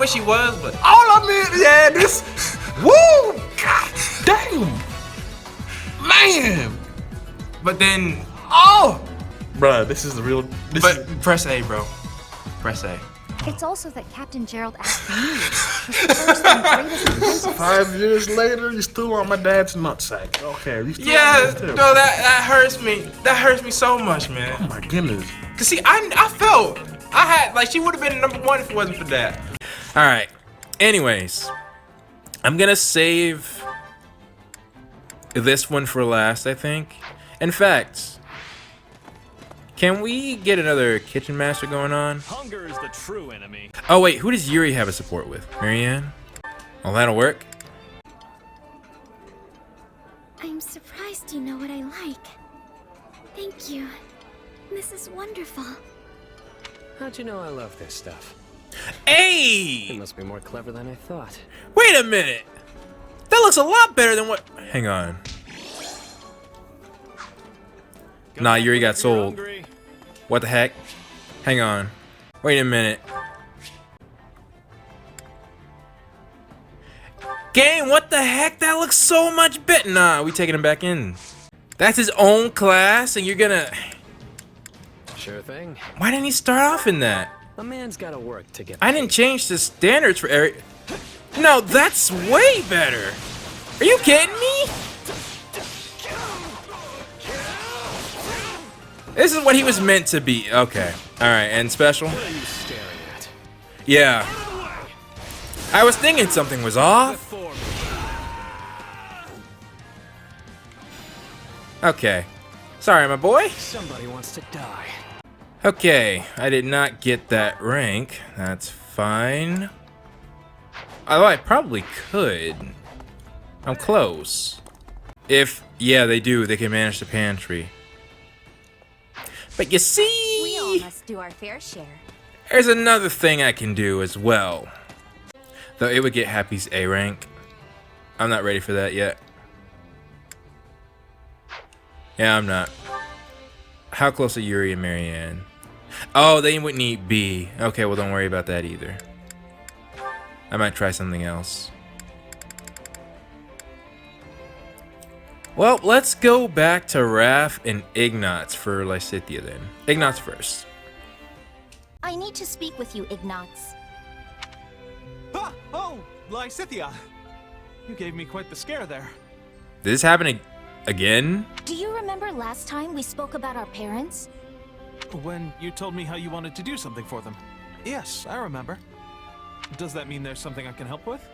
What she was, but all I mean, yeah, this, woo, god damn, man. but then, Oh, bruh, this is the real. press A, bro. Press A. It's also that Captain Gerald asked me, his first and greatest apprentice. 5 years later, you still on my dad's nutsack. Okay, you still Yeah, on this too. no, that hurts me. That hurts me so much, man. Oh my goodness. Cause see, I felt I had like she would have been #1 if it wasn't for that. All right. Anyways, I'm gonna save this one for last, I think. In fact, can we get another kitchen master going on? Hunger is the true enemy. Oh wait, who does Yuri have a support with? Marianne? Oh, that'll work. I'm surprised you know what I like. Thank you. This is wonderful. How'd you know I love this stuff? It Hey! must be more clever than I thought. Wait a minute! That looks a lot better than what. Hang on. Nah, Yuri got sold. Hungry. What the heck? Hang on. Wait a minute. Game, what the heck? That looks so much better. Nah, we taking him back in. That's his own class, and you're gonna. Sure thing. Why didn't he start off in that? A man's gotta work to get. I didn't change the standards for every. No, that's way better. Are you kidding me? This is what he was meant to be. Okay. Alright, and special? What are you staring at? Yeah. I was thinking something was off. Before me. Okay. Sorry, my boy. Somebody wants to die. Okay, I did not get that rank. That's fine. Although I probably could. I'm close. If, yeah, they do. They can manage the pantry. But you We all see, must do our fair share. there's another thing I can do as well. Though it would get Happy's A rank. I'm not ready for that yet. Yeah, I'm not. How close are Yuri and Marianne? Oh, they would need B. Okay, well, don't worry about that either. I might try something else. Well, let's go back to Raph and Ignatz for Lysithea then. Ignatz first. I need to speak with you, Ignatz. Ah! Oh, Lysithea! You gave me quite the scare there. Did this happen again? Do you remember last time we spoke about our parents? When you told me how you wanted to do something for them. Yes, I remember. Does that mean there's something I can help with?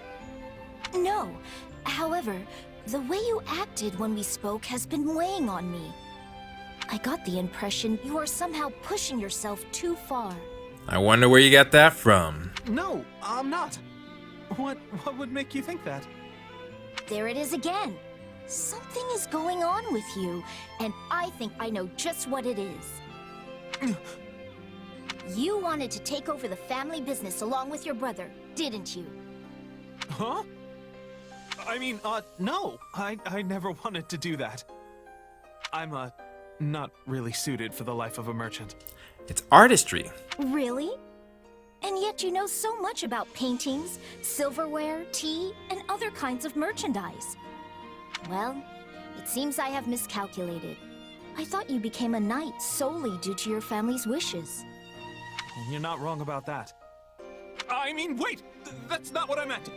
No. However, the way you acted when we spoke has been weighing on me. I got the impression you are somehow pushing yourself too far. I wonder where you got that from. No, I'm not. What would make you think that? There it is again. Something is going on with you, and I think I know just what it is. You wanted to take over the family business along with your brother, didn't you? Huh? I mean, no. I never wanted to do that. I'm, not really suited for the life of a merchant. It's artistry. Really? And yet you know so much about paintings, silverware, tea, and other kinds of merchandise. Well, it seems I have miscalculated. I thought you became a knight solely due to your family's wishes. You're not wrong about that. I mean, wait! That's not what I meant!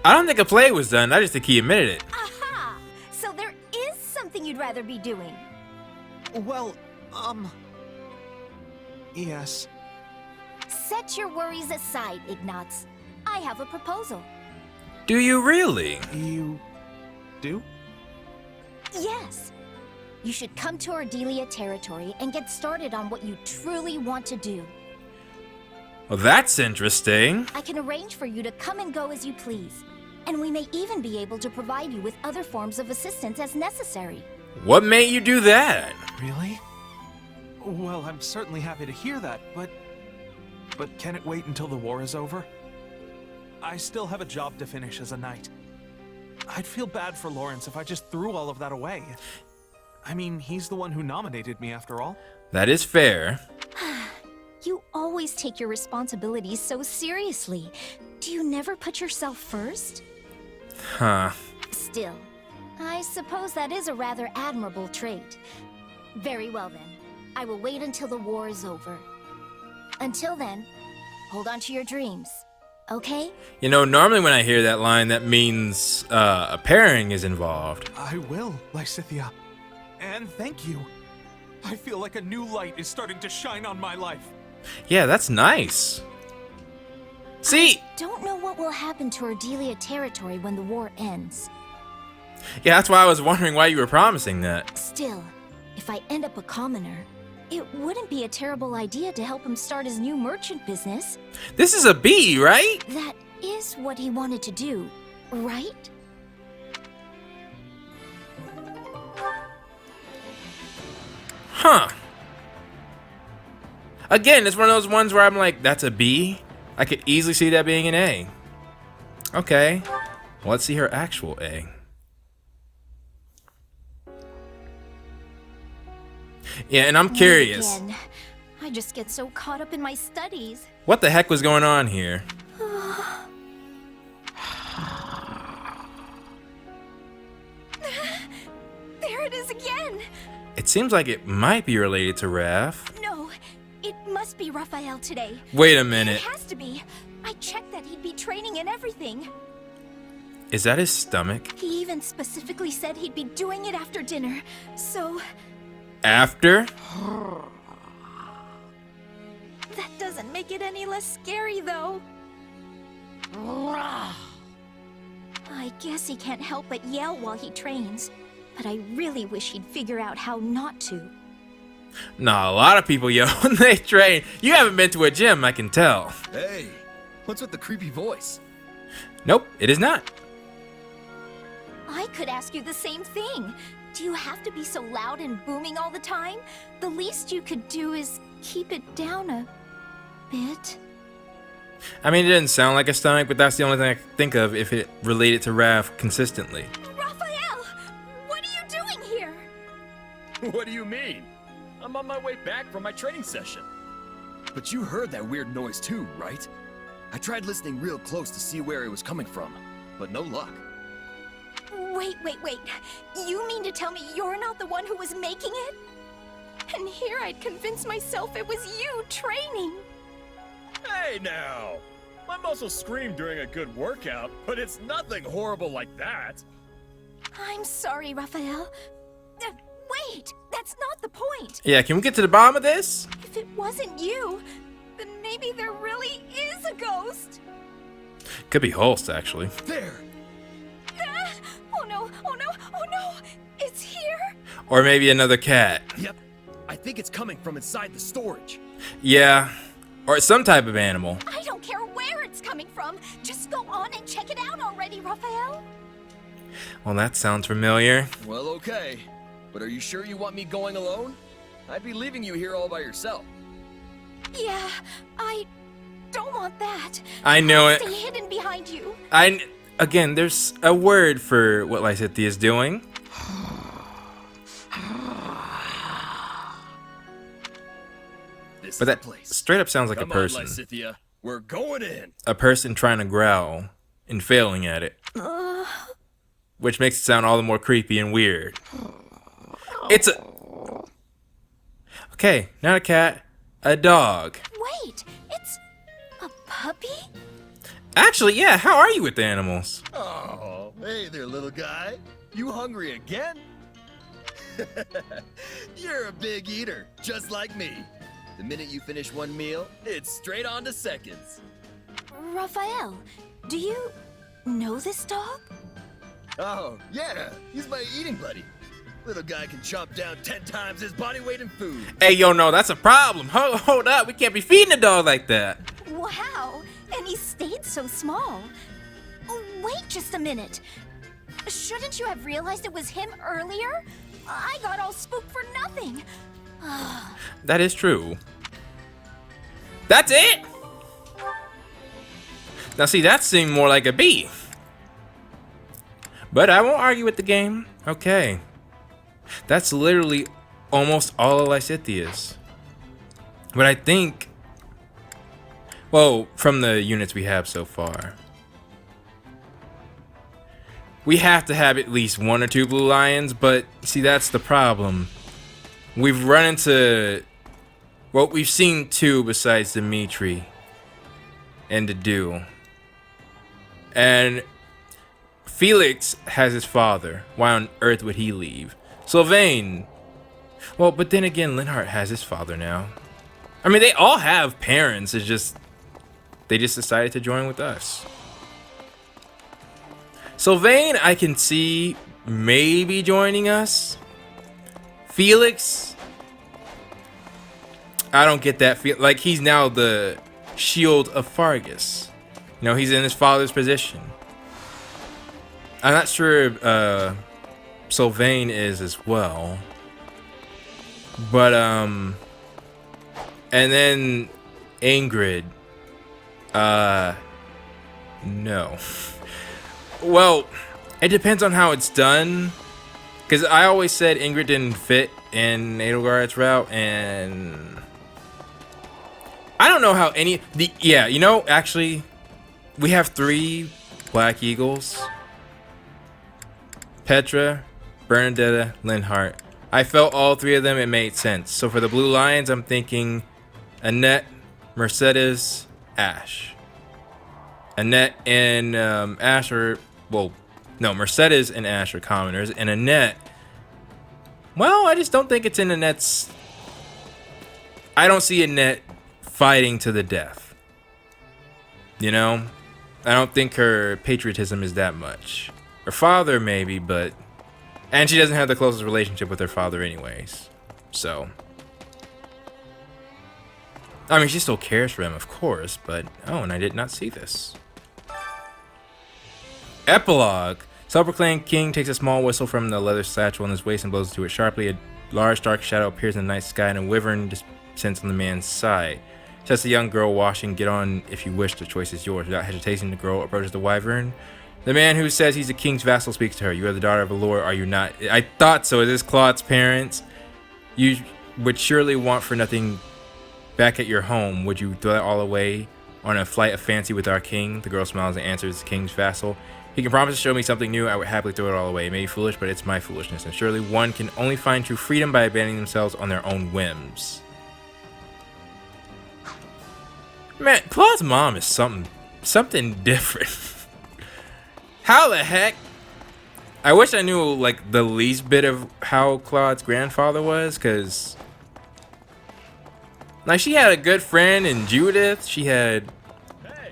I don't think a play was done. I just think he admitted it. Aha! So there is something you'd rather be doing. Well, yes. Set your worries aside, Ignatz. I have a proposal. Do you really? You do? Yes. You should come to Ardelia territory and get started on what you truly want to do. Well, that's interesting. I can arrange for you to come and go as you please. And we may even be able to provide you with other forms of assistance as necessary. What made you do that? Really? Well, I'm certainly happy to hear that, but can it wait until the war is over? I still have a job to finish as a knight. I'd feel bad for Lawrence if I just threw all of that away. I mean, he's the one who nominated me after all. That is fair. You always always take your responsibilities so seriously. Do you never put yourself first? Huh. Still, I suppose that is a rather admirable trait. Very well then. I will wait until the war is over. Until then, hold on to your dreams, okay? You know, normally when I hear that line, that means a pairing is involved. I will, Lysithea. And thank you. I feel like a new light is starting to shine on my life. Yeah, that's nice. See? Don't know what will happen to Ardelia territory when the war ends. Yeah, that's why I was wondering why you were promising that. Still, if I end up a commoner, it wouldn't be a terrible idea to help him start his new merchant business. This is a bee, right? That is what he wanted to do, right? Huh. Again, it's one of those ones where I'm like, that's a B? I could easily see that being an A. Okay. Well, let's see her actual A. Yeah, and I'm curious. Again. I just get so caught up in my studies. What the heck was going on here? There it is again! It seems like it might be related to Raph. No, it must be Raphael today. Wait a It minute. has to be. I checked that he'd be training and everything. Is that his stomach? He even specifically said he'd be doing it after dinner. So, After? that doesn't make it any less scary, though. I guess he can't help but yell while he trains. But I really wish he'd figure out how not to. Nah, a lot of people yell when they train. You haven't been to a gym, I can tell. Hey, what's with the creepy voice? Nope, it is not. I could ask you the same thing. Do you have to be so loud and booming all the time? The least you could do is keep it down a bit. I mean, it didn't sound like a stomach, but that's the only thing I could think of if it related to Raph consistently. Raphael! What are you doing here? What do you mean? I'm on my way back from my training session. But you heard that weird noise too, right? I tried listening real close to see where it was coming from, but no luck. Wait. You mean to tell me you're not the one who was making it? And here I'd convinced myself it was you training. Hey now! My muscles scream during a good workout, but it's nothing horrible like that. I'm sorry, Raphael. Wait, that's not the point. Yeah, can we get to the bottom of this? If it wasn't you, then maybe there really is a ghost. Could be Holst, actually. There! Oh no, it's here. Or maybe another cat. Yep, I think it's coming from inside the storage. Yeah, or some type of animal. I don't care where it's coming from. Just go on and check it out already, Raphael. Well, that sounds familiar. Well, okay. But are you sure you want me going alone? I'd be leaving you here all by yourself. Yeah, I don't want that. I know it. Stay hidden behind you. Again, there's a word for what Lysithea is doing. This But is that the place. straight up sounds like Come a person. on, Lysithea. We're going in. A person trying to growl and failing at it. Which makes it sound all the more creepy and weird. It's a... Okay, not a cat, a dog. Wait, it's a puppy? Actually, yeah, how are you with animals? Oh, hey there, little guy. You hungry again? You're a big eater, just like me. The minute you finish one meal, it's straight on to seconds. Raphael, do you know this dog? Oh, yeah, he's my eating buddy. Little guy can chomp down 10 times his body weight in food. Hey, yo, no, that's a problem. Hold up, we can't be feeding a dog like that. Wow, and he stayed so small. Oh, wait just a minute. Shouldn't you have realized it was him earlier? I got all spooked for nothing. That is true. That's it? Now see, that seemed more like a B. But I won't argue with the game. Okay. That's literally almost all of Lysithea's. But I think Well, from the units we have so far. We have to have at least 1 or 2 blue lions, but see, that's the problem. We've run into... Well, we've seen 2 besides Dimitri and Dedu. And Felix has his father. Why on earth would he leave? Sylvain. Well, but then again, Linhardt has his father now. I mean, they all have parents. It's just... They just decided to join with us. Sylvain, I can see maybe joining us. Felix, I don't get that feel. Like, he's now the shield of Fargus. You know, he's in his father's position. I'm not sure if Sylvain is as well. But, and then Ingrid. No. Well, it depends on how it's done. Because I always said Ingrid didn't fit in Edelgard's route, and I don't know how any... Yeah, you know, actually, we have 3 Black Eagles. Petra, Bernadetta, Linhardt. I felt all 3 of them, it made sense. So for the Blue Lions, I'm thinking Annette, Mercedes, Ash. Annette and Ash are... Well, no, Mercedes and Ash are commoners. And Annette... Well, I just don't think it's in Annette's... I don't see Annette fighting to the death. You know? I don't think her patriotism is that much. Her father, maybe, but... And she doesn't have the closest relationship with her father anyways. So... I mean, she still cares for him, of course, but... Oh, and I did not see this. Epilogue. Self-proclaimed king takes a small whistle from the leather satchel on his waist and blows to it sharply. A large dark shadow appears in the night sky, and a wyvern descends on the man's side. Says the young girl washing, "Get on if you wish, the choice is yours." Without hesitation, the girl approaches the wyvern. The man who says he's the king's vassal speaks to her. "You are the daughter of a lord, are you not?" I thought so. Is this Claude's parents? "You would surely want for nothing back at your home. Would you throw it all away on a flight of fancy with our king?" The girl smiles and answers, "The king's vassal. He can promise to show me something new. I would happily throw it all away. It may be foolish, but it's my foolishness. And surely one can only find true freedom by abandoning themselves on their own whims." Man, Claude's mom is something different. How the heck? I wish I knew like the least bit of how Claude's grandfather was, because like she had a good friend in Judith. She had,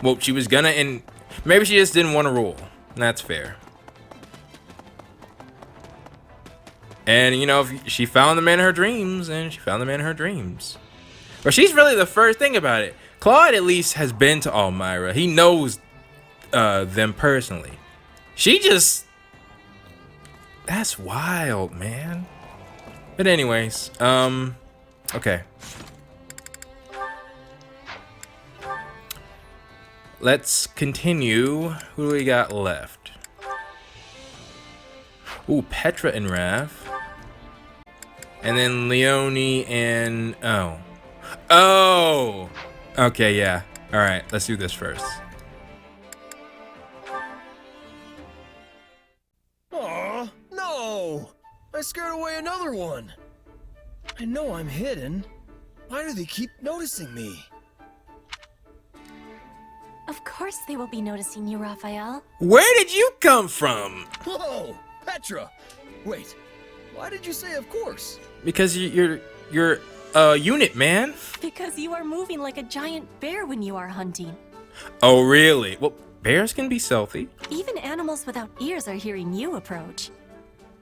well, she was gonna, and maybe she just didn't want to rule. That's fair. And you know, if she found the man of her dreams, and she found the man of her dreams. But she's really the first thing about it. Claude at least has been to Almyra. He knows them personally. She just... That's wild, man. But anyways, okay. Let's continue. Who do we got left? Ooh, Petra and Rav. And then Leonie and... Oh. Oh! Okay, yeah. Alright, let's do this first. Aw, no! I scared away another one. I know I'm hidden. Why do they keep noticing me? Of course they will be noticing you, Raphael. Where did you come from? Whoa! Petra! Wait, why did you say of course? Because you're a unit, man. Because you are moving like a giant bear when you are hunting. Oh, really? Well, bears can be stealthy. Even animals without ears are hearing you approach.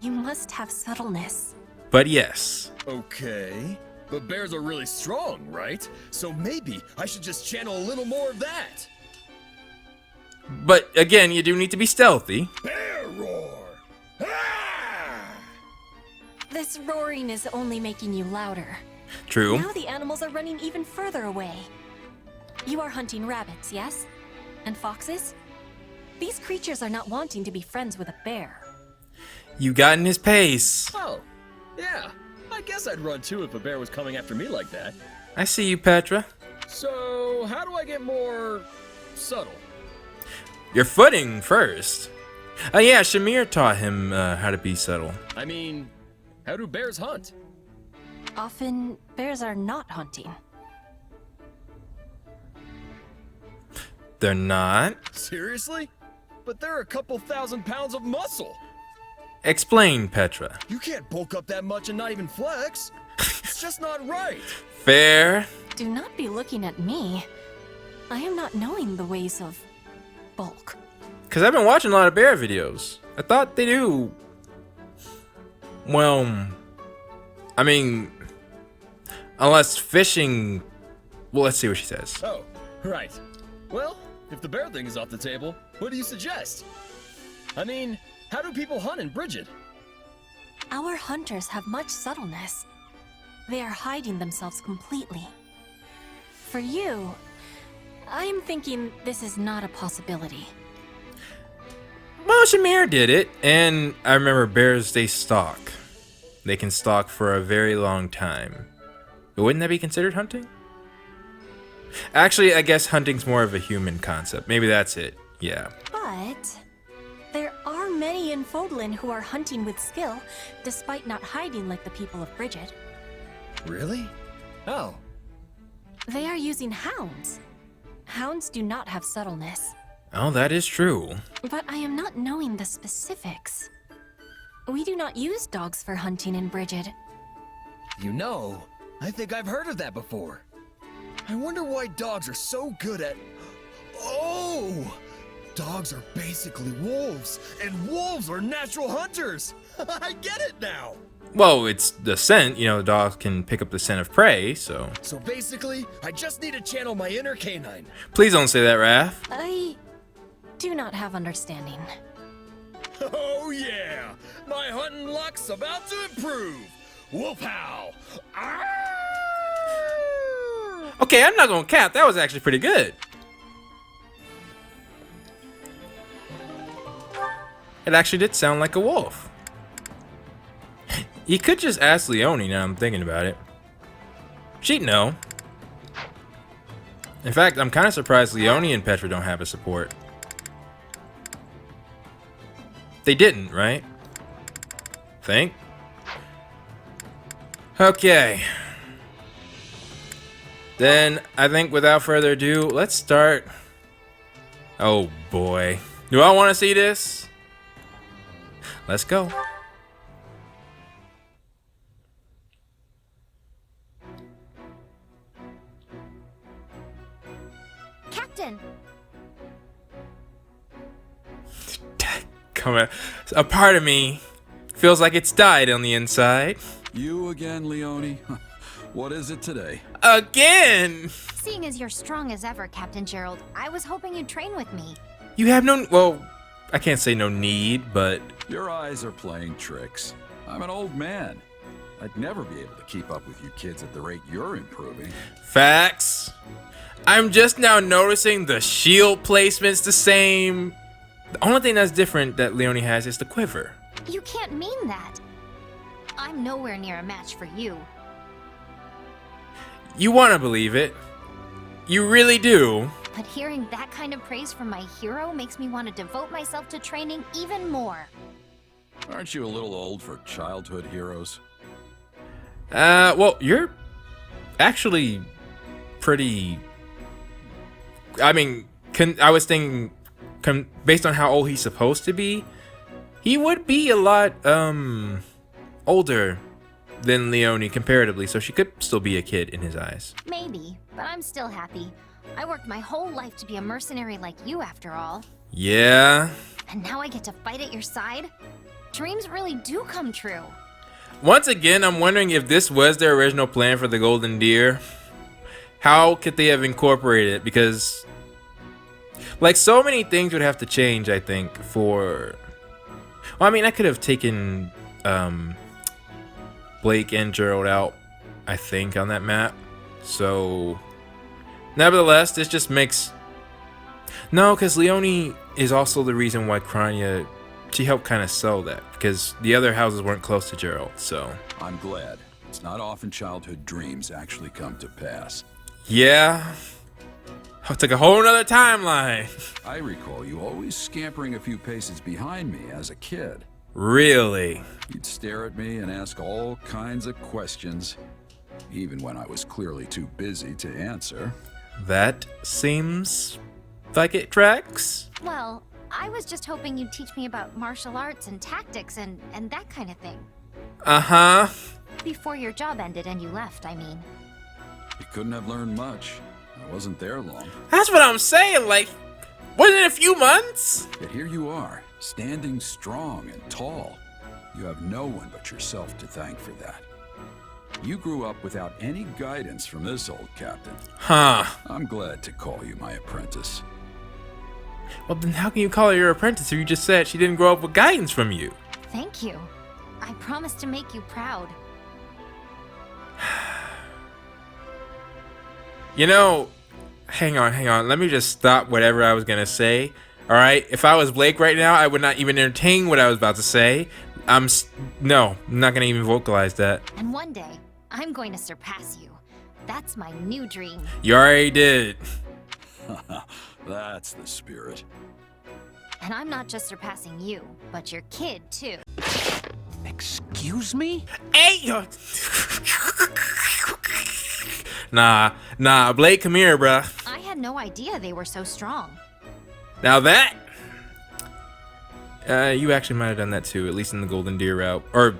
You must have subtleness. But yes. Okay, but bears are really strong, right? So maybe I should just channel a little more of that. But again, you do need to be stealthy. Bear roar! Ah! This roaring is only making you louder. True. Now the animals are running even further away. You are hunting rabbits, yes? And foxes? These creatures are not wanting to be friends with a bear. You got in his pace. Oh, yeah. I guess I'd run too if a bear was coming after me like that. I see you, Petra. So, how do I get more subtle? Your footing first. Oh yeah, Shamir taught him how to be subtle. I mean, how do bears hunt? Often, bears are not hunting. They're not? Seriously? But they're a couple 1,000 pounds of muscle. Explain, Petra. You can't bulk up that much and not even flex. It's just not right. Fair. Do not be looking at me. I am not knowing the ways of bulk. Because I've been watching a lot of bear videos. I thought they do. Well, I mean, unless fishing. Well, let's see what she says. Oh, right. Well, if the bear thing is off the table, what do you suggest? I mean, how do people hunt in Bridget? Our hunters have much subtleness. They are hiding themselves completely. For you, I am thinking this is not a possibility. Well, Shamir did it, and I remember bears, they stalk. They can stalk for a very long time. But wouldn't that be considered hunting? Actually, I guess hunting's more of a human concept. Maybe that's it. Yeah. But there are many in Fodlan who are hunting with skill, despite not hiding like the people of Bridget. Really? Oh. They are using hounds. Hounds do not have subtleness. Oh, that is true. But I am not knowing the specifics. We do not use dogs for hunting in Bridget. You know, I think I've heard of that before. I wonder why dogs are so good at... Oh! Dogs are basically wolves, and wolves are natural hunters! I get it now! Well, it's the scent. You know, the dog can pick up the scent of prey, so... So basically, I just need to channel my inner canine. Please don't say that, Raph. I do not have understanding. Oh yeah! My hunting luck's about to improve! Wolf howl! Arr! Okay, I'm not gonna cap. That was actually pretty good. It actually did sound like a wolf. You could just ask Leonie now I'm thinking about it. She'd know. In fact, I'm kind of surprised Leonie and Petra don't have a support. They didn't, right? Think? Okay. Then, I think without further ado, let's start. Oh boy. Do I want to see this? Let's go. Captain! Come on. A part of me feels like it's died on the inside. You again, Leonie? What is it today? Again! Seeing as you're strong as ever, Captain Gerald, I was hoping you'd train with me. You have no... Well, I can't say no need, but... Your eyes are playing tricks. I'm an old man. I'd never be able to keep up with you kids at the rate you're improving. Facts. I'm just now noticing the shield placement's the same. The only thing that's different that Leonie has is the quiver. You can't mean that. I'm nowhere near a match for you. You want to believe it. You really do. But hearing that kind of praise from my hero makes me want to devote myself to training even more. Aren't you a little old for childhood heroes? Well, you're actually pretty... I mean, I was thinking, based on how old he's supposed to be, he would be a lot, older than Leonie comparatively, so she could still be a kid in his eyes. Maybe, but I'm still happy. I worked my whole life to be a mercenary like you, after all. Yeah. And now I get to fight at your side? Dreams really do come true. Once again, I'm wondering if this was their original plan for the Golden Deer. How could they have incorporated it? Because, like, so many things would have to change, I think, for... Well, I mean, I could have taken Blake and Gerald out, I think, on that map. So, nevertheless, this just makes... No, because Leonie is also the reason why Krania... She helped kind of sell that, because the other houses weren't close to Gerald, so... I'm glad. It's not often childhood dreams actually come to pass. Yeah. I took a whole nother timeline. I recall you always scampering a few paces behind me as a kid. Really? You'd stare at me and ask all kinds of questions, even when I was clearly too busy to answer. That seems like it tracks. Well, I was just hoping you'd teach me about martial arts and tactics and that kind of thing. Uh-huh. Before your job ended and you left, I mean. You couldn't have learned much. I wasn't there long. That's what I'm saying, like, wasn't it a few months? Yet here you are, standing strong and tall. You have no one but yourself to thank for that. You grew up without any guidance from this old captain. Huh. I'm glad to call you my apprentice. Well, then how can you call her your apprentice if you just said she didn't grow up with guidance from you? Thank you. I promise to make you proud. You know, hang on. Let me just stop whatever I was gonna say. All right, if I was Blake right now, I would not even entertain what I was about to say. No, I'm not gonna even vocalize that. And one day, I'm going to surpass you. That's my new dream. You already did. That's the spirit. And I'm not just surpassing you, but your kid, too. Excuse me? Hey, yo. Nah, Blake, come here, bruh. I had no idea they were so strong. Now that, you actually might have done that too, at least in the Golden Deer route. Or,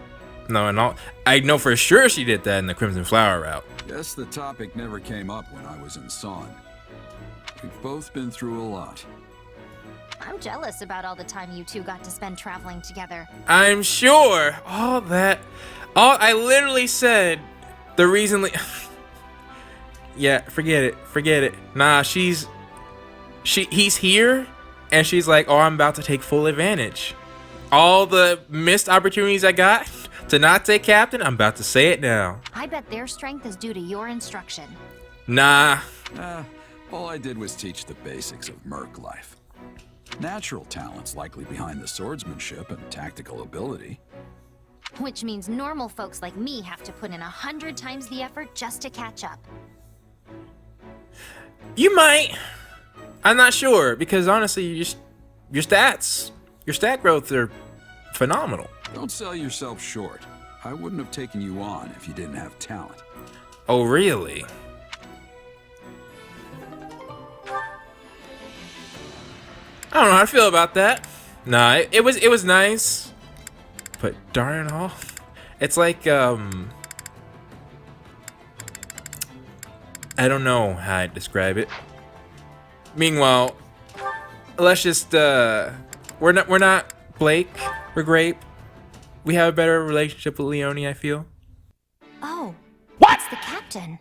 no, and all. I know for sure she did that in the Crimson Flower route. Guess the topic never came up when I was in Son. We've both been through a lot. I'm jealous about all the time you two got to spend traveling together. I'm sure. All I literally said, the reason. Yeah, forget it. Nah, he's here, and she's like, oh, I'm about to take full advantage. All the missed opportunities I got to not say captain, I'm about to say it now. I bet their strength is due to your instruction. Nah. All I did was teach the basics of merc life. Natural talent's likely behind the swordsmanship and tactical ability. Which means normal folks like me have to put in 100 times the effort just to catch up. You might. I'm not sure, because honestly, your stat growth are phenomenal. Don't sell yourself short. I wouldn't have taken you on if you didn't have talent. Oh, really? I don't know how to feel about that. Nah, it was nice, but darn it all, it's like I don't know how to describe it. Meanwhile, let's just we're not Blake, we're Grape. We have a better relationship with Leonie, I feel. Oh, what? It's the captain.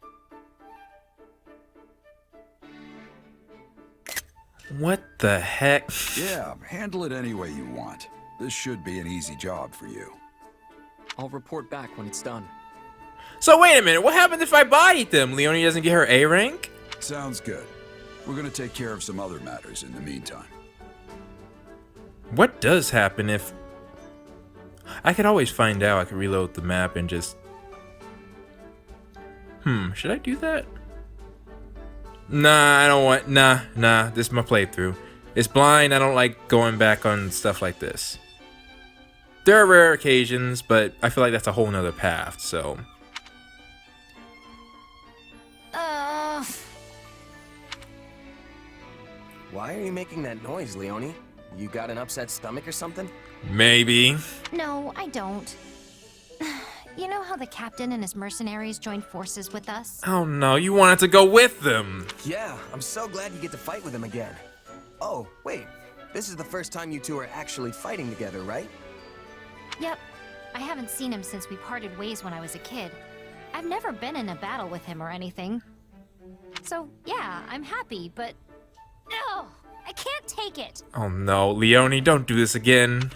What the heck? Yeah, handle it any way you want. This should be an easy job for you. I'll report back when it's done. So wait a minute, what happens if I bodied them? Leonie doesn't get her A rank? Sounds good. We're gonna take care of some other matters in the meantime. What does happen if... I could always find out. I could reload the map and just... should I do that? Nah, I don't want... Nah, this is my playthrough. It's blind, I don't like going back on stuff like this. There are rare occasions, but I feel like that's a whole nother path, so... Why are you making that noise, Leonie? You got an upset stomach or something? Maybe. No, I don't. You know how the captain and his mercenaries joined forces with us? Oh no, you wanted to go with them. Yeah, I'm so glad you get to fight with him again. Oh, wait. This is the first time you two are actually fighting together, right? Yep. I haven't seen him since we parted ways when I was a kid. I've never been in a battle with him or anything. So, yeah, I'm happy, but... No! I can't take it! Oh no, Leonie, don't do this again.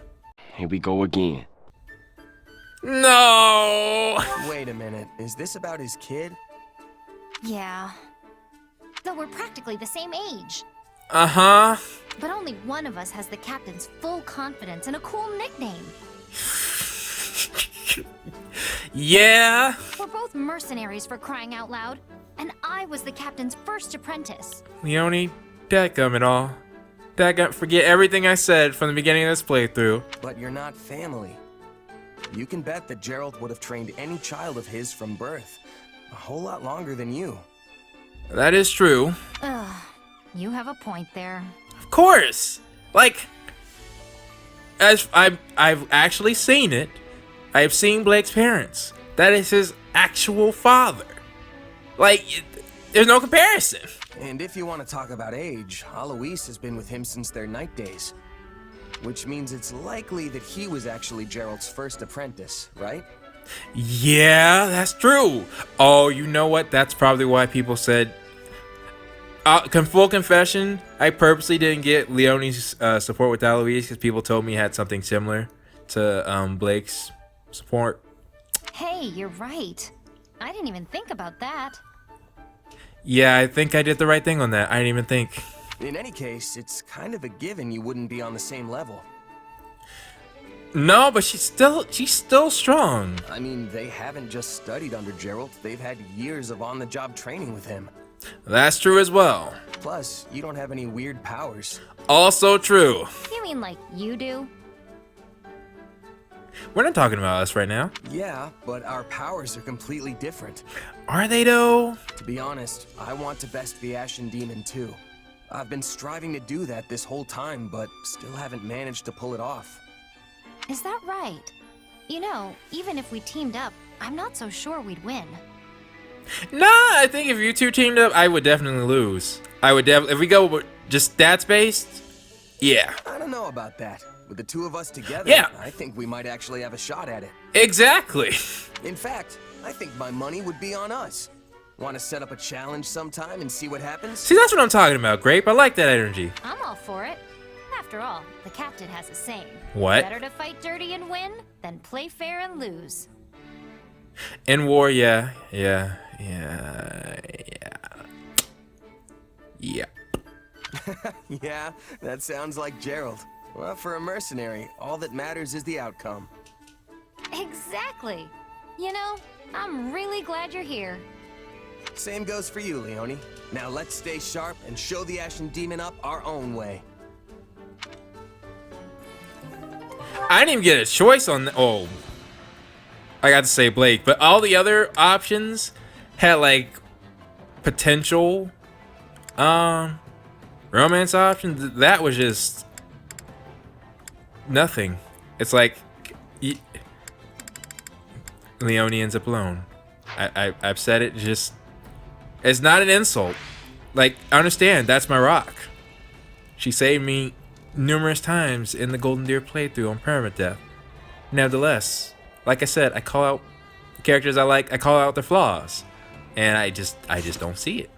Here we go again. No! Wait a minute. Is this about his kid? Yeah. Though we're practically the same age. Uh-huh. But only one of us has the captain's full confidence and a cool nickname. Yeah. We're both mercenaries, for crying out loud. and I was the captain's first apprentice. Leonie, dadgum it all. Dadgum, forget everything I said from the beginning of this playthrough. But you're not family. You can bet that Gerald would have trained any child of his from birth. A whole lot longer than you. That is true. Ugh, you have a point there. Of course! Like, as I've actually seen it. I've seen Blake's parents. That is his actual father. Like, there's no comparison. And if you want to talk about age, Alois has been with him since their night days. Which means it's likely that he was actually Gerald's first apprentice, right? Yeah, that's true. Oh, you know what? That's probably why people said... full confession, I purposely didn't get Leonie's support with Alois because people told me he had something similar to Blake's support. Hey, you're right. I didn't even think about that. Yeah, I think I did the right thing on that. I didn't even think. In any case, it's kind of a given you wouldn't be on the same level. No, but she's still strong. I mean, they haven't just studied under Gerald. They've had years of on-the-job training with him. That's true as well. Plus, you don't have any weird powers. Also true. You mean like you do? We're not talking about us right now. Yeah, but our powers are completely different. Are they though? To be honest, I want to best the Ashen Demon too. I've been striving to do that this whole time, but still haven't managed to pull it off. Is that right? You know, even if we teamed up, I'm not so sure we'd win. Nah, I think if you two teamed up, I would definitely lose. I would definitely, if we go with just stats based, yeah. I don't know about that. With the two of us together, yeah. I think we might actually have a shot at it. Exactly. In fact, I think my money would be on us. Want to set up a challenge sometime and see what happens? See, that's what I'm talking about, Grape. I like that energy. I'm all for it. After all, the captain has a saying. What? Better to fight dirty and win than play fair and lose. In war, yeah. Yeah. Yeah, that sounds like Gerald. Well, for a mercenary, all that matters is the outcome. Exactly. You know, I'm really glad you're here. Same goes for you, Leonie. Now let's stay sharp and show the Ashen Demon up our own way. I didn't even get a choice on oh. I got to say Blake, but all the other options had like potential romance options. That was just nothing. It's like Leonie ends up alone. I've said it, just it's not an insult. Like, I understand, that's my rock. She saved me numerous times in the Golden Deer playthrough on permadeath. Nevertheless, like I said, I call out the characters I like, I call out their flaws. And I just don't see it.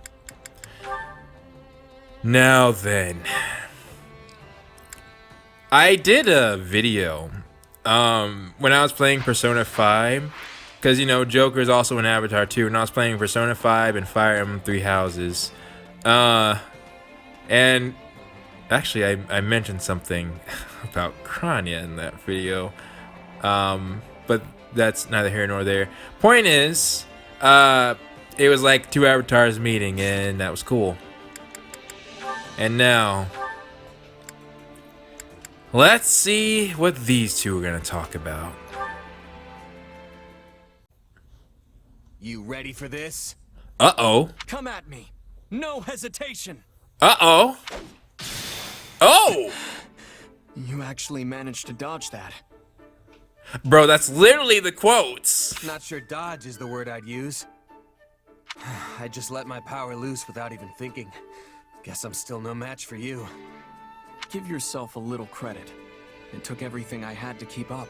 Now then, I did a video when I was playing Persona 5, because, you know, Joker is also an Avatar too, and I was playing Persona 5 and Fire Emblem Three Houses. And actually, I mentioned something about Kranya in that video, but that's neither here nor there. Point is, it was like two avatars meeting, and that was cool. And now, let's see what these two are gonna talk about. You ready for this? Uh-oh. Come at me. No hesitation. Uh-oh. Oh! You actually managed to dodge that. Bro, that's literally the quotes. Not sure dodge is the word I'd use. I just let my power loose without even thinking. Guess I'm still no match for you. Give yourself a little credit. It took everything I had to keep up.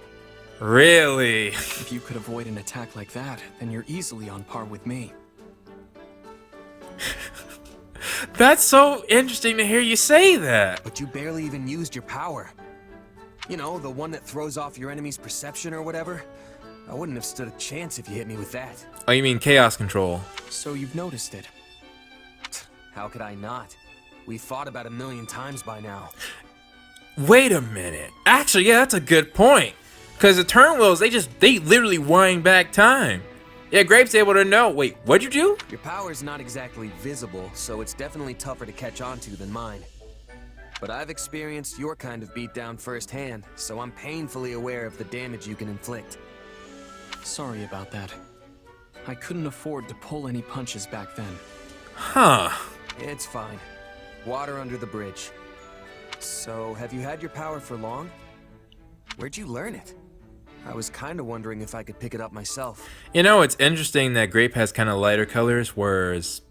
Really? If you could avoid an attack like that, then you're easily on par with me. That's so interesting to hear you say that. But you barely even used your power. You know, the one that throws off your enemy's perception or whatever. I wouldn't have stood a chance if you hit me with that. Oh, you mean chaos control? So you've noticed it. How could I not? We fought about 1,000,000 times by now. Wait a minute. Actually, yeah, that's a good point. Because the turn wheels, they literally wind back time. Yeah, Grape's able to know. Wait, what'd you do? Your power's not exactly visible, so it's definitely tougher to catch on to than mine. But I've experienced your kind of beatdown firsthand, so I'm painfully aware of the damage you can inflict. Sorry about that. I couldn't afford to pull any punches back then. Huh. It's fine. Water under the bridge. So, have you had your power for long? Where'd you learn it? I was kind of wondering if I could pick it up myself. You know, it's interesting that Grape has kind of lighter colors, whereas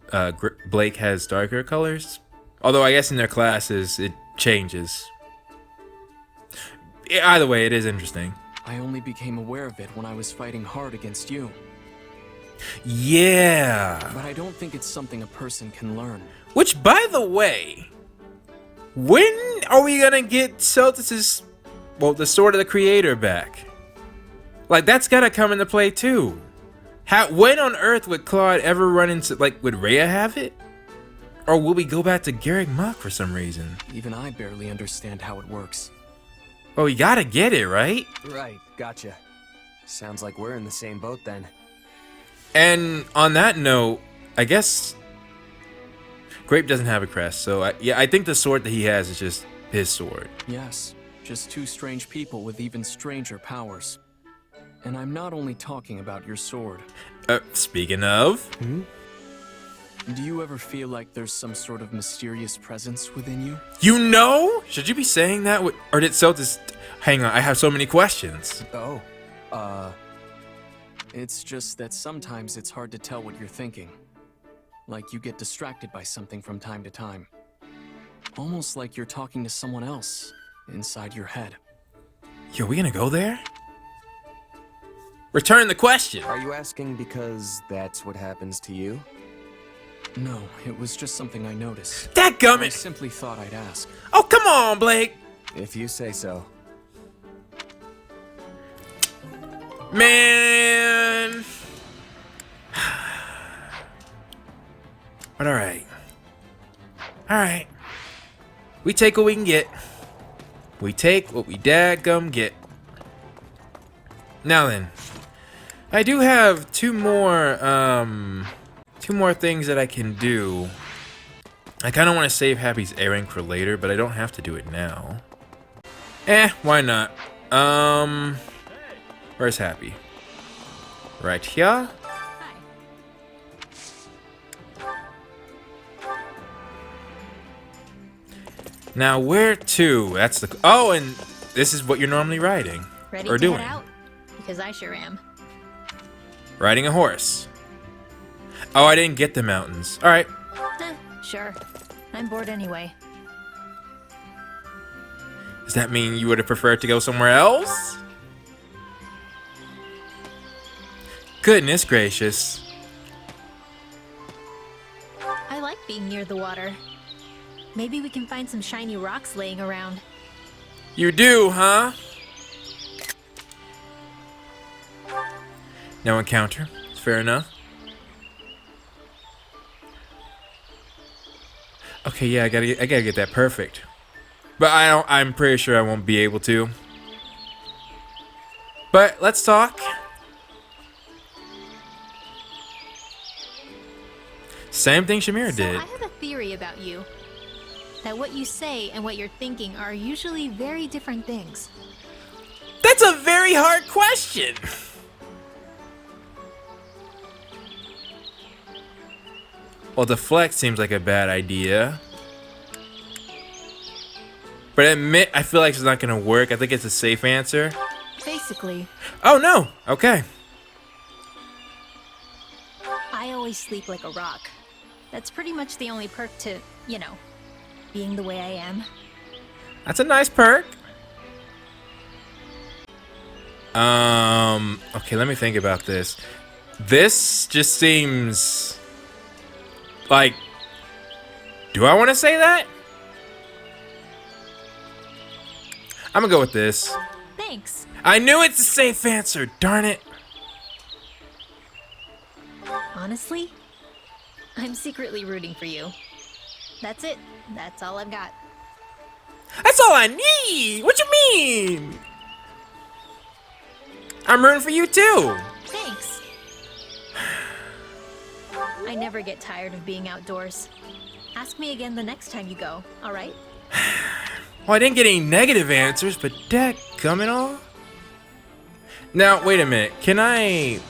Blake has darker colors. Although I guess in their classes, it changes. Either way, it is interesting. I only became aware of it when I was fighting hard against you. Yeah. But I don't think it's something a person can learn. Which, by the way, when are we gonna get Celtus's, well, the Sword of the Creator back? Like, that's gotta come into play too. When on earth would Claude ever run into, like, would Rhea have it? Or will we go back to Garrick Mach for some reason? Even I barely understand how it works. Well, we gotta get it, right? Right, gotcha. Sounds like we're in the same boat then. And on that note, I guess Grape doesn't have a crest, so I think the sword that he has is just his sword. Yes, just two strange people with even stranger powers. And I'm not only talking about your sword. Speaking of... Do you ever feel like there's some sort of mysterious presence within you? You know? Should you be saying that? Or did Celtus... Hang on, I have so many questions. Oh, It's just that sometimes it's hard to tell what you're thinking. Like you get distracted by something from time to time. Almost like you're talking to someone else inside your head. Yo, we gonna go there? Return the question. are you asking because that's what happens to you? No, it was just something I noticed. I Dadgummit! simply thought I'd ask. Oh, come on, Blake! If you say so. Man! But alright. Alright. We take what we can get. We take what we dadgum get. Now then. I do have two more things that I can do. I kind of want to save Happy's A rank for later, but I don't have to do it now. Why not? Where's Happy? Right here? Now where to? That's the... Oh, and this is what you're normally riding. Ready or to doing. head out? Because I sure am. Riding a horse. Oh, I didn't get the mountains. Alright. Sure. I'm bored anyway. Does that mean you would have preferred to go somewhere else? Goodness gracious. I like being near the water. Maybe we can find some shiny rocks laying around. You do, huh? No encounter. Fair enough. Okay, yeah, I gotta get that perfect. But I'm pretty sure I won't be able to. But let's talk. Same thing Shamira did. So I have a theory about you. That what you say and what you're thinking are usually very different things. That's a very hard question. Well, deflect seems like a bad idea. But admit, I feel like it's not gonna work. I think it's a safe answer. Basically, Oh no, okay. I always sleep like a rock. That's pretty much the only perk to, you know, being the way I am. That's a nice perk. Okay, let me think about this. This just seems like, do I want to say that? I'm gonna go with this. Thanks. I knew it's a safe answer, darn it. Honestly, I'm secretly rooting for you. That's it. That's all I've got. That's all I need. What you mean? I'm rooting for you too. Thanks. I never get tired of being outdoors. Ask me again the next time you go, alright? Well, I didn't get any negative answers, but dadgummit all. Now, wait a minute. Can I...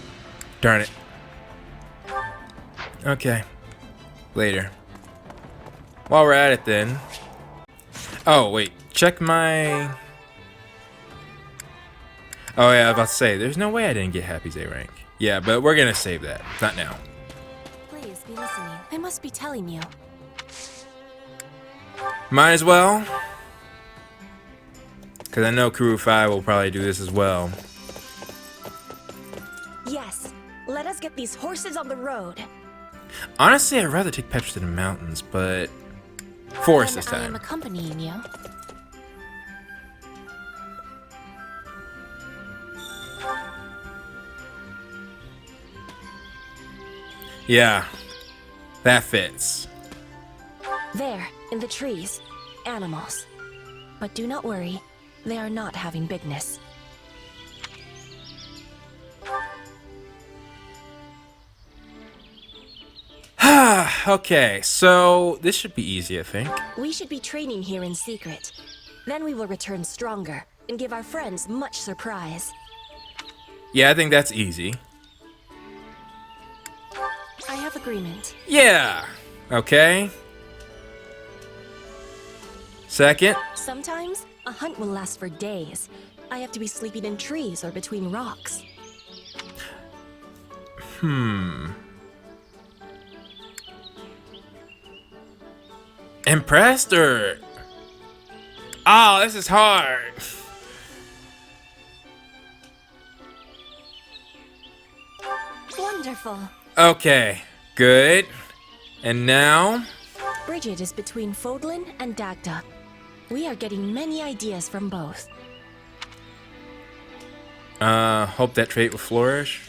Darn it. Okay. Later. While we're at it then. Oh, wait. Check my... Oh, yeah, I was about to say, there's no way I didn't get Happy's A rank. Yeah, but we're gonna save that. Not now. Please be listening. I must be telling you. Might as well. Because I know Crew 5 will probably do this as well. Yes, let us get these horses on the road. Honestly, I'd rather take Petra to the mountains, but... Forest Then this I am time. accompanying you. Yeah. That fits. There, in the trees. Animals. But do not worry, they are not having bigness. Okay, so this should be easy, I think. We should be training here in secret. Then we will return stronger and give our friends much surprise. Yeah, I think that's easy. I have agreement. Yeah. Okay. Second. Sometimes, a hunt will last for days. I have to be sleeping in trees or between rocks. Impressed or... Oh, this is hard. Wonderful. Okay, good. And now... Bridget is between Fodlin and Dagda. We are getting many ideas from both. Hope that trait will flourish.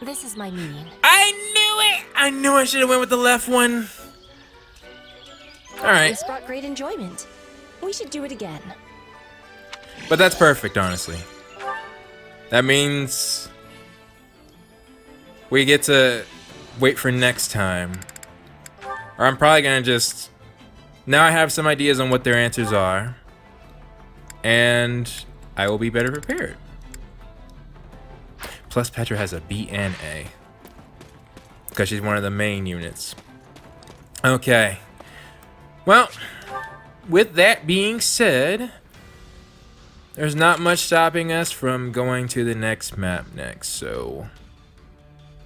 This is my meaning. I knew it! I knew I should have went with the left one. Alright. This brought great enjoyment. We should do it again. But that's perfect, honestly. That means... we get to wait for next time. Or I'm probably gonna just... Now I have some ideas on what their answers are. And I will be better prepared. Plus Petra has a B and A. Because she's one of the main units. Okay. Well, with that being said, there's not much stopping us from going to the next map next, so...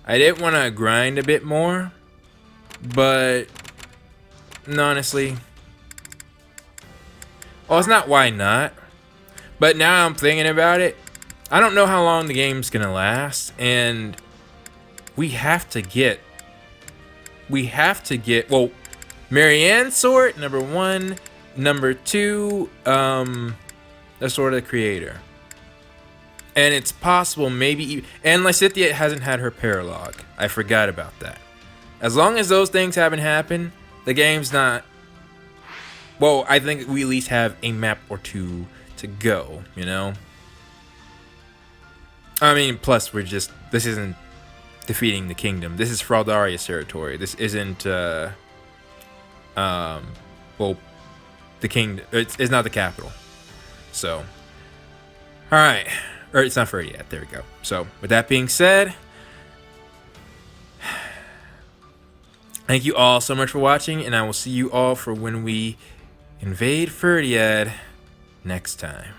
I did want to grind a bit more, but honestly, well, it's not why not, but now I'm thinking about it, I don't know how long the game's gonna last, and we have to get, well, Marianne's sword, number 1, number 2, the Sword of the Creator. And it's possible maybe... And Lysithea hasn't had her paralogue. I forgot about that. As long as those things haven't happened, the game's not... Well, I think we at least have a map or two to go, you know? I mean, plus we're just... This isn't defeating the kingdom. This is Fraldaria's territory. This isn't... well, the kingdom... It's not the capital. So... Alright. Or it's not for it yet. There we go. So, with that being said, thank you all so much for watching, and I will see you all for when we invade Ferdiad next time.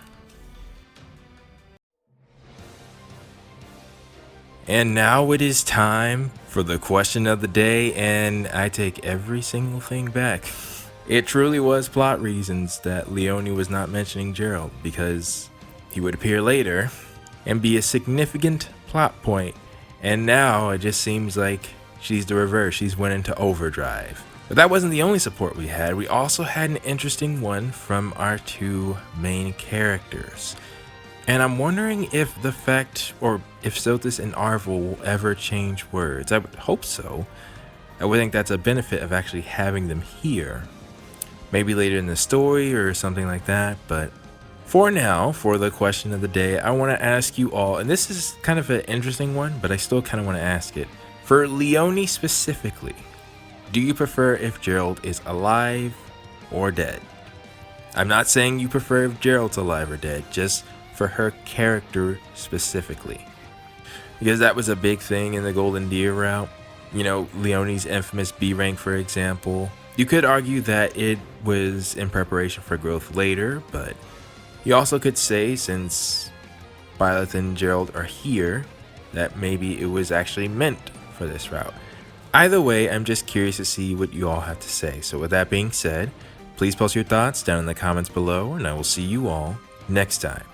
And now it is time for the question of the day, and I take every single thing back. It truly was plot reasons that Leonie was not mentioning Gerald, because he would appear later and be a significant plot point, and now it just seems like she's the reverse. She's went into overdrive. But that wasn't the only support we had. We also had an interesting one from our two main characters, and I'm wondering if the fact, or if Sothis and Arvel will ever change words. I would hope so. I would think that's a benefit of actually having them here, maybe later in the story or something like that, but For now, for the question of the day, I want to ask you all, and this is kind of an interesting one, but I still kind of want to ask it. For Leonie specifically, do you prefer if Gerald is alive or dead? I'm not saying you prefer if Gerald's alive or dead, just for her character specifically. Because that was a big thing in the Golden Deer route. You know, Leonie's infamous B rank, for example. You could argue that it was in preparation for growth later, but you also could say, since Violet and Gerald are here, that maybe it was actually meant for this route. Either way, I'm just curious to see what you all have to say. So with that being said, please post your thoughts down in the comments below, and I will see you all next time.